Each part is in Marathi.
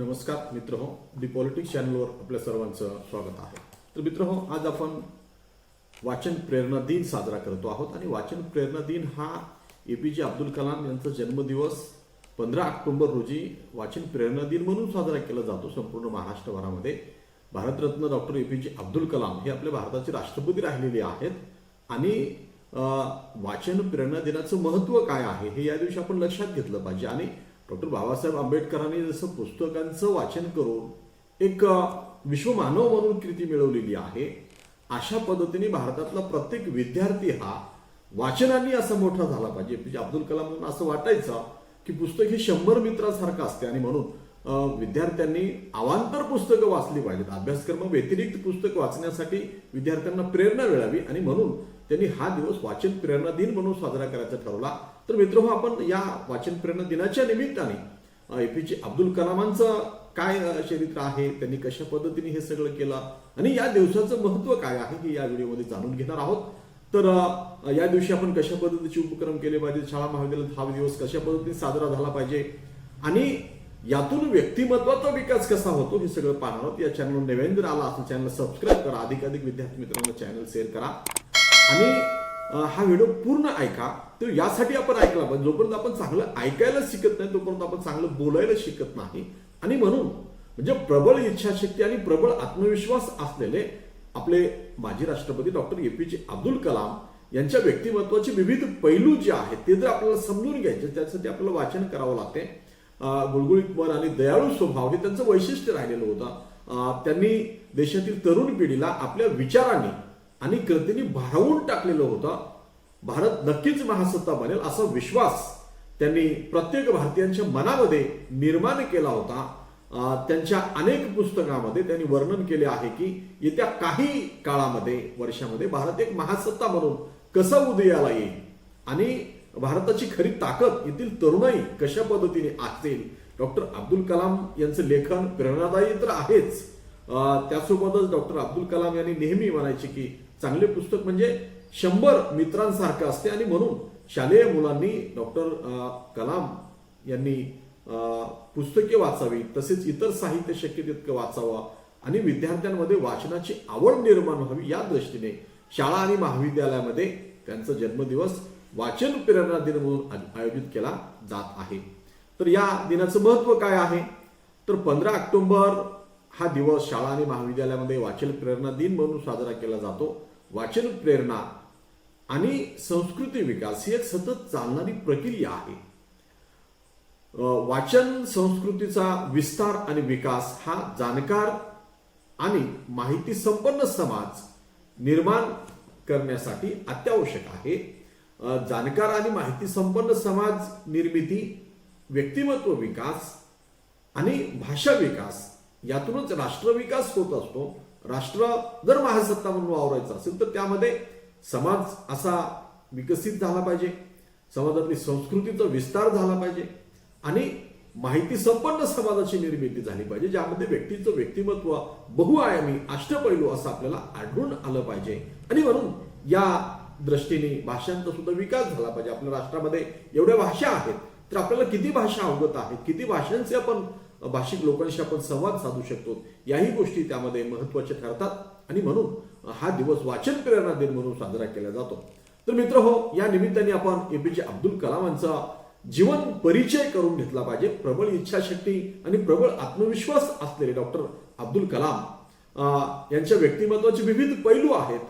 नमस्कार मित्रहो, दी पॉलिटिक्स चॅनलवर आपल्या सर्वांचं स्वागत आहे. तर मित्रहो, आज आपण वाचन प्रेरणा दिन साजरा करतो आहोत आणि वाचन प्रेरणा दिन हा एपीजे अब्दुल कलाम यांचा जन्मदिवस 15 ऑक्टोबर रोजी वाचन प्रेरणा दिन म्हणून साजरा केला जातो. संपूर्ण महाराष्ट्रभरामध्ये भारतरत्न डॉक्टर एपीजे अब्दुल कलाम हे आपल्या भारताचे राष्ट्रपती राहिलेले आहेत आणि वाचन प्रेरणा दिनाचं महत्त्व काय आहे हे या दिवशी आपण लक्षात घेतलं पाहिजे. आणि डॉक्टर बाबासाहेब आंबेडकरांनी जसं पुस्तकांचं वाचन करून एक विश्वमानव म्हणून कीर्ती मिळवलेली आहे, अशा पद्धतीने भारतातला प्रत्येक विद्यार्थी हा वाचनाने असा मोठा झाला पाहिजे. एपीजे अब्दुल कलाम म्हणून असं वाटायचं की पुस्तक हे 100 मित्रासारखं असते आणि म्हणून विद्यार्थ्यांनी अवांतर पुस्तकं वाचली पाहिजेत. अभ्यासक्रम व्यतिरिक्त पुस्तक वाचण्यासाठी विद्यार्थ्यांना प्रेरणा मिळावी आणि म्हणून त्यांनी हा दिवस वाचन प्रेरणा दिन म्हणून साजरा करायचा ठरवला. तर मित्रहो, आपण या वाचन प्रेरणा दिनाच्या निमित्ताने एपीजे अब्दुल कलामांचं काय चरित्र आहे, त्यांनी कशा पद्धतीने हे सगळं केलं आणि या दिवसाचं महत्त्व काय आहे हे या व्हिडिओमध्ये जाणून घेणार आहोत. तर या दिवशी आपण कशा पद्धतीचे उपक्रम केले पाहिजे, शाळा महाविद्यालयात हा दिवस कशा पद्धतीने साजरा झाला पाहिजे आणि यातून व्यक्तिमत्वाचा विकास कसा होतो हे सगळं पाहणार आहोत. या चॅनलवर नवीन जर आला असेल चॅनल सबस्क्राईब करा, अधिकाधिक विद्यार्थी मित्रांना चॅनल शेअर करा आणि हा व्हिडिओ पूर्ण ऐका. तर यासाठी आपण ऐकला पाहिजे. जोपर्यंत आपण चांगलं ऐकायला शिकत नाही तोपर्यंत आपण चांगलं बोलायला शिकत नाही आणि म्हणून म्हणजे प्रबळ इच्छाशक्ती आणि प्रबळ आत्मविश्वास असलेले आपले माजी राष्ट्रपती डॉक्टर एपीजे अब्दुल कलाम यांच्या व्यक्तिमत्वाचे विविध पैलू जे आहेत ते जर आपल्याला समजून घ्यायचे त्यासाठी आपल्याला वाचन करावं लागते. गुळगुळीत मन आणि दयाळू स्वभाव हे त्यांचं वैशिष्ट्य राहिलेलं होतं. त्यांनी देशातील तरुण पिढीला आपल्या विचारांनी आणि कृतीने भारावून टाकलेलं होतं. भारत नक्कीच महासत्ता बनेल असा विश्वास त्यांनी प्रत्येक भारतीयांच्या मनामध्ये निर्माण केला होता. त्यांच्या अनेक पुस्तकांमध्ये त्यांनी वर्णन केले आहे की येत्या काही काळामध्ये वर्षामध्ये भारत एक महासत्ता म्हणून कसा उदयाला येईल आणि भारताची खरी ताकद येथील तरुणाई कशा पद्धतीने असेल. डॉक्टर अब्दुल कलाम यांचं लेखन प्रेरणादायी तर आहेच, त्यासोबतच डॉक्टर अब्दुल कलाम यांनी नेहमी म्हणायचे की चांगले पुस्तक म्हणजे 100 मित्रांसारखं असते आणि म्हणून शालेय मुलांनी डॉक्टर कलाम यांनी पुस्तके वाचावी, तसेच इतर साहित्य शक्य तितकं वाचावं आणि विद्यार्थ्यांमध्ये वाचनाची आवड निर्माण व्हावी या दृष्टीने शाळा आणि महाविद्यालयामध्ये त्यांचा जन्मदिवस वाचन प्रेरणा दिन म्हणून आयोजित केला जात आहे. तर या दिनाचं महत्त्व काय आहे, तर 15 ऑक्टोबर हा दिवस शाळा आणि महाविद्यालयामध्ये वाचन प्रेरणा दिन म्हणून साजरा केला जातो. वाचन प्रेरणा आणि संस्कृती विकास ही एक सतत चालणारी प्रक्रिया आहे. वाचन संस्कृतीचा विस्तार आणि विकास हा जाणकार आणि माहिती संपन्न समाज निर्माण करण्यासाठी अत्यावश्यक आहे. जाणकार आणि माहिती संपन्न समाज निर्मिती, व्यक्तिमत्व विकास आणि भाषा विकास यातूनच राष्ट्र विकास होत असतो. राष्ट्र जर महासत्ता म्हणून वावरायचं असेल तर त्यामध्ये समाज असा विकसित झाला पाहिजे, समाजातली संस्कृतीचा विस्तार झाला पाहिजे आणि माहिती संपन्न समाजाची निर्मिती झाली पाहिजे, ज्यामध्ये व्यक्तीचं व्यक्तिमत्व बहुआयामी अष्टपैलू असं आपल्याला आढळून आलं पाहिजे. आणि म्हणून या दृष्टीने भाषांचा सुद्धा विकास झाला पाहिजे. आपल्या राष्ट्रामध्ये एवढ्या भाषा आहेत तर आपल्याला किती भाषा अवगत आहेत, किती भाषांचे आपण भाषिक लोकांशी आपण संवाद साधू शकतो, याही गोष्टी त्यामध्ये महत्त्वाच्या ठरतात आणि म्हणून हा दिवस वाचन प्रेरणा दिन म्हणून साजरा केला जातो. तर मित्रहो, या निमित्ताने आपण एपीजे अब्दुल कलामांचा जीवन परिचय करून घेतला पाहिजे. प्रबळ इच्छाशक्ती आणि प्रबळ आत्मविश्वास असलेले डॉक्टर अब्दुल कलाम यांच्या व्यक्तिमत्वाचे विविध पैलू आहेत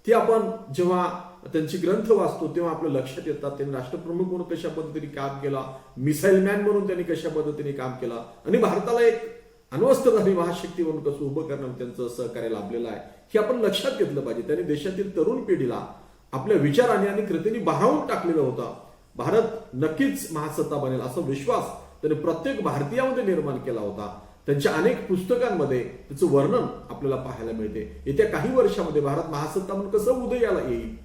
ते आपण जेव्हा त्यांचे ग्रंथ वाचतो तेव्हा आपल्या लक्षात येतात. त्यांनी राष्ट्रप्रमुख म्हणून कशा पद्धतीने काम केला, मिसाईल मॅन म्हणून त्यांनी कशा पद्धतीने काम केलं आणि भारताला एक अण्वस्त्रधारी महाशक्ती म्हणून कसं उभं करणं त्यांचं सहकार्य लाभलेलं आहे हे आपण लक्षात घेतलं पाहिजे. त्यांनी देशातील तरुण पिढीला आपल्या विचाराने आणि कृतीने भारावून टाकलेलं होतं. भारत नक्कीच महासत्ता बनेल असा विश्वास त्यांनी प्रत्येक भारतीयामध्ये निर्माण केला होता. त्यांच्या अनेक पुस्तकांमध्ये त्याचं वर्णन आपल्याला पाहायला मिळते. येत्या काही वर्षामध्ये भारत महासत्ता म्हणून कसं उदयाला येईल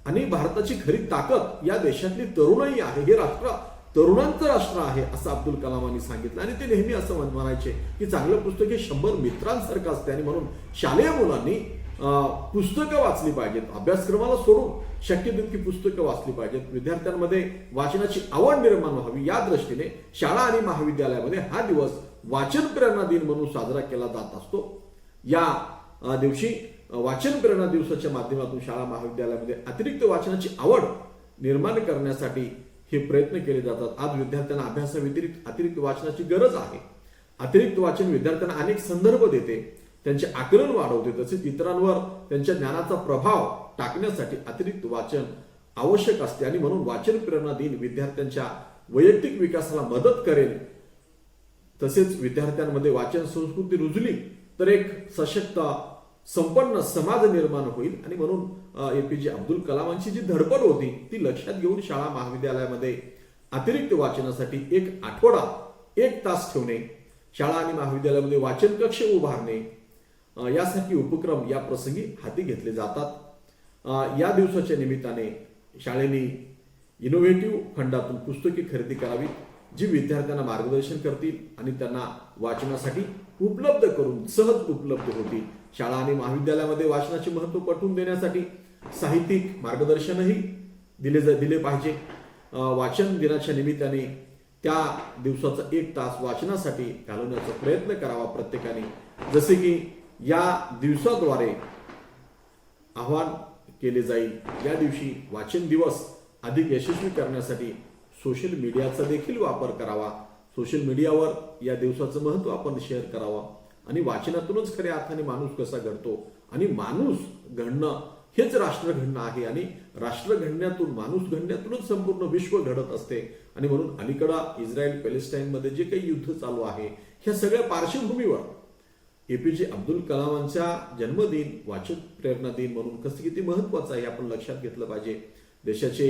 आणि भारताची खरी ताकद या देशातली तरुणाई आहे. हे राष्ट्र तरुणांचं राष्ट्र आहे असं अब्दुल कलामांनी सांगितलं आणि ते नेहमी असं म्हणायचे की चांगलं पुस्तक हे 100 मित्रांसारखं असते आणि म्हणून शालेय मुलांनी पुस्तकं वाचली पाहिजेत. अभ्यासक्रमाला सोडून शक्य तितकी पुस्तकं वाचली पाहिजेत. विद्यार्थ्यांमध्ये वाचनाची आवड निर्माण व्हावी या दृष्टीने शाळा आणि महाविद्यालयामध्ये हा दिवस वाचन प्रेरणा दिन म्हणून साजरा केला जात असतो. या दिवशी वाचन प्रेरणा दिवसाच्या माध्यमातून शाळा महाविद्यालयामध्ये अतिरिक्त वाचनाची आवड निर्माण करण्यासाठी हे प्रयत्न केले जातात. आज विद्यार्थ्यांना अभ्यासाव्यतिरिक्त अतिरिक्त वाचनाची गरज आहे. अतिरिक्त वाचन विद्यार्थ्यांना अनेक संदर्भ देते, त्यांचे आकलन वाढवते, तसेच इतरांवर त्यांच्या ज्ञानाचा प्रभाव टाकण्यासाठी अतिरिक्त वाचन आवश्यक असते. आणि म्हणून वाचन प्रेरणा दिन विद्यार्थ्यांच्या वैयक्तिक विकासाला मदत करेल. तसेच विद्यार्थ्यांमध्ये वाचन संस्कृती रुजली तर एक सशक्त संपन्न समाज निर्माण होईल. आणि म्हणून एपीजे अब्दुल कलामांची जी धडपड होती ती लक्षात घेऊन शाळा महाविद्यालयामध्ये अतिरिक्त वाचनासाठी एक आठवडा 1 तास ठेवणे, शाळा आणि महाविद्यालयामध्ये वाचन कक्ष उभारणे यासाठी उपक्रम या प्रसंगी हाती घेतले जातात. या दिवसाच्या निमित्ताने शाळेने इनोव्हेटिव्ह फंडातून पुस्तके खरेदी करावीत जी विद्यार्थ्यांना मार्गदर्शन करतील आणि त्यांना वाचनासाठी उपलब्ध करून सहज उपलब्ध होतील. शाळा आणि महाविद्यालयामध्ये वाचनाचे महत्त्व पटवून देण्यासाठी साहित्यिक मार्गदर्शनही दिले पाहिजे. वाचन दिनाच्या निमित्ताने त्या दिवसाचा 1 तास वाचनासाठी घालवण्याचा प्रयत्न करावा प्रत्येकाने. जसे की या दिवसाद्वारे आवाहन केले जाईल, या दिवशी वाचन दिवस अधिक यशस्वी करण्यासाठी सोशल मीडियाचा देखील वापर करावा. सोशल मीडियावर या दिवसाचं महत्त्व आपण शेअर करावं. आणि वाचनातूनच खऱ्या अर्थाने माणूस कसा घडतो आणि माणूस घडणं हेच राष्ट्र घडणं आहे. आणि राष्ट्र घडण्यातून, माणूस घडण्यातूनच संपूर्ण विश्व घडत असते. आणि म्हणून अलीकडं इस्रायल पॅलेस्टाईनमध्ये जे काही युद्ध चालू आहे ह्या सगळ्या पार्श्वभूमीवर एपीजे अब्दुल कलामांचा जन्मदिन वाचन प्रेरणा दिन म्हणून कसं किती महत्वाचं आहे आपण लक्षात घेतलं पाहिजे. देशाचे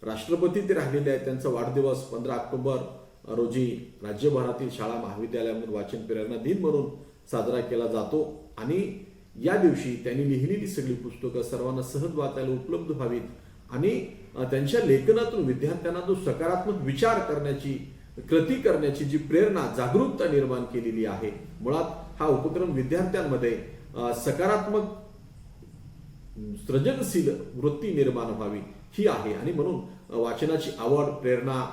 राष्ट्रपती ते राहिलेले आहेत, त्यांचा वाढदिवस 15 ऑक्टोबर रोजी राज्यभरातील शाळा महाविद्यालयामधून वाचन प्रेरणा दिन म्हणून साजरा केला जातो. आणि या दिवशी त्यांनी लिहिलेली सगळी पुस्तकं सर्वांना सहज वाचायला उपलब्ध व्हावीत आणि त्यांच्या लेखनातून विद्यार्थ्यांना जो सकारात्मक विचार करण्याची, कृती करण्याची जी प्रेरणा, जागरूकता निर्माण केलेली आहे. मुळात हा उपक्रम विद्यार्थ्यांमध्ये सकारात्मक सृजनशील वृत्ती निर्माण व्हावी ही आहे. आणि म्हणून वाचनाची आवड, प्रेरणा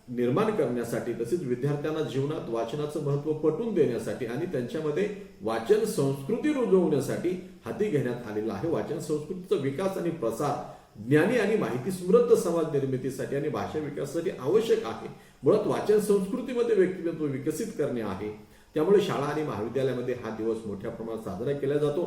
निर्माण करण्यासाठी, तसेच विद्यार्थ्यांना जीवनात वाचनाचं महत्त्व पटवून देण्यासाठी आणि त्यांच्यामध्ये वाचन संस्कृती रुजवण्यासाठी हाती घेण्यात आलेला आहे. वाचन संस्कृतीचा विकास आणि प्रसार ज्ञानी आणि माहिती समृद्ध समाज निर्मितीसाठी आणि भाषा विकासासाठी आवश्यक आहे. मुळात वाचन संस्कृतीमध्ये व्यक्तिमत्व विकसित करणे आहे. त्यामुळे शाळा आणि महाविद्यालयामध्ये हा दिवस मोठ्या प्रमाणात साजरा केला जातो.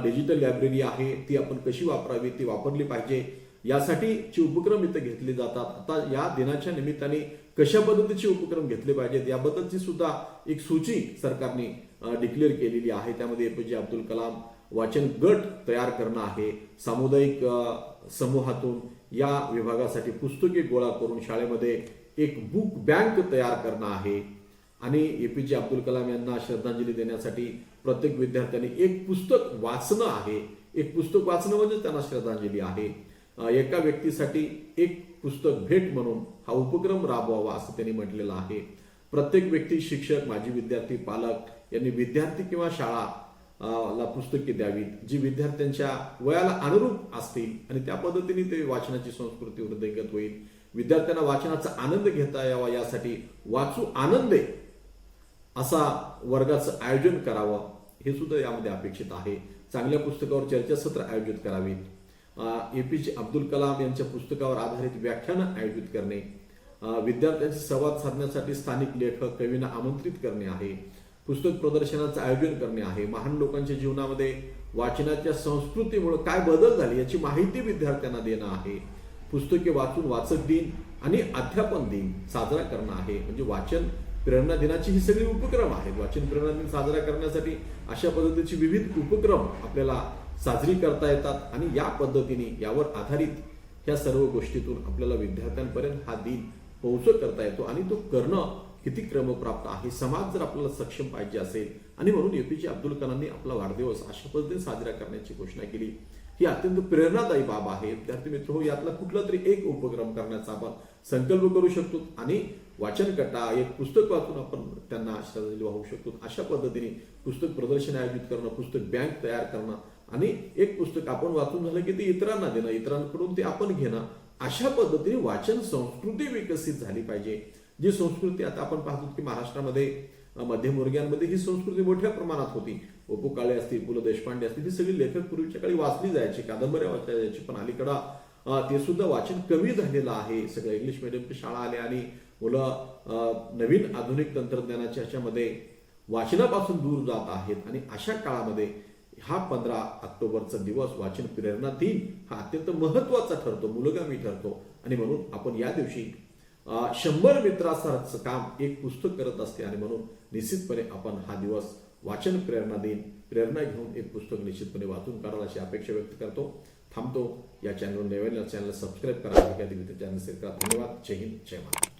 डिजिटल लायब्ररी आहे ती आपण कशी वापरावी, ती वापरली पाहिजे यासाठीचे उपक्रम इथे घेतले जातात. आता या दिनाच्या निमित्ताने कशा पद्धतीचे उपक्रम घेतले पाहिजेत याबद्दलची सुद्धा एक सूची सरकारने डिक्लेअर केलेली आहे. त्यामध्ये एपीजे अब्दुल कलाम वाचन गट तयार करणं आहे. सामुदायिक समूहातून या विभागासाठी पुस्तके गोळा करून शाळेमध्ये एक बुक बँक तयार करणं आहे. आणि एपीजे अब्दुल कलाम यांना श्रद्धांजली देण्यासाठी प्रत्येक विद्यार्थ्यांनी एक पुस्तक वाचणं आहे. एक पुस्तक वाचणं म्हणजे त्यांना श्रद्धांजली आहे. एका व्यक्तीसाठी एक पुस्तक भेट म्हणून हा उपक्रम राबवावा असं त्यांनी म्हटलेलं आहे. प्रत्येक व्यक्ती, शिक्षक, माजी विद्यार्थी, पालक यांनी विद्यार्थी किंवा शाळा ला पुस्तके द्यावीत जी विद्यार्थ्यांच्या वयाला अनुरूप असतील आणि त्या पद्धतीने ते वाचनाची संस्कृती वृद्धिंगत होईल. विद्यार्थ्यांना वाचनाचा आनंद घेता यावा यासाठी वाचू आनंदे असा वर्गाचं आयोजन करावं हे सुद्धा यामध्ये अपेक्षित आहे. चांगल्या पुस्तकावर चर्चासत्र आयोजित करावीत. एपीजे अब्दुल कलाम यांच्या पुस्तकावर आधारित व्याख्यानं आयोजित करणे, विद्यार्थ्यांशी संवाद साधण्यासाठी स्थानिक लेखक, कवींना आमंत्रित करणे आहे. पुस्तक प्रदर्शनाचं आयोजन करणे आहे. महान लोकांच्या जीवनामध्ये वाचनाच्या संस्कृतीमुळे काय बदल झाले याची माहिती विद्यार्थ्यांना देणं आहे. पुस्तके वाचून वाचक दिन आणि अध्यापन दिन साजरा करणं आहे. म्हणजे वाचन प्रेरणा दिनाची ही सगळी उपक्रम आहेत. वाचन प्रेरणा दिन साजरा करण्यासाठी अशा पद्धतीचे विविध उपक्रम आपल्याला साजरी करता येतात आणि या पद्धतीने यावर आधारित ह्या सर्व गोष्टीतून आपल्याला विद्यार्थ्यांपर्यंत हा दिन पोहोच करता येतो. आणि तो करणं किती क्रमप्राप्त आहे. समाज जर आपल्याला सक्षम पाहिजे असेल आणि म्हणून एपीजे अब्दुल कलामने आपला वाढदिवस अशा पद्धतीने साजरा करण्याची घोषणा केली ही अत्यंत प्रेरणादायी बाब आहे. विद्यार्थी मित्र हो, यातला कुठला तरी एक उपक्रम करण्याचा आपण संकल्प करू शकतो आणि वाचन कट्टा, एक पुस्तक वाचून आपण त्यांना श्रद्धांजली वाहू शकतो. अशा पद्धतीने पुस्तक प्रदर्शन आयोजित करणं, पुस्तक बँक तयार करणं आणि एक पुस्तक आपण वाचून झालं की ते इतरांना देणं, इतरांकडून ते आपण घेणं, अशा पद्धतीने वाचन संस्कृती विकसित झाली पाहिजे. जी संस्कृती आता आपण पाहतो की महाराष्ट्रामध्ये मध्यमवर्गीयांमध्ये ही संस्कृती मोठ्या प्रमाणात होती. ओ.पु. काळे असतील, पु ल देशपांडे असतील, ही सगळी लेखक पूर्वीच्या काळी वाचली जायची, कादंबऱ्या वाचल्या जायची. पण अलीकडं ते सुद्धा वाचन कमी झालेलं आहे. सगळं इंग्लिश मिडियमची शाळा आल्या आणि मुलं नवीन आधुनिक तंत्रज्ञानाच्या ह्याच्यामध्ये वाचनापासून दूर जात आहेत. आणि अशा काळामध्ये हा 15 ऑक्टोबरचा दिवस वाचन प्रेरणा दिन हा अत्यंत महत्वाचा ठरतो, मूलगामी ठरतो. आणि म्हणून आपण या दिवशी 100 मित्रासारखं काम एक पुस्तक करत असते. आणि म्हणून निश्चितपणे आपण हा दिवस वाचन प्रेरणा दिन प्रेरणा घेऊन एक पुस्तक निश्चितपणे वाचून काढाल अशी अपेक्षा व्यक्त करतो. थांबतो. या चॅनल नवीन चॅनल सबस्क्राईब करा, चॅनल शेअर करा. धन्यवाद. जय हिंद, जय महाराष्ट्र.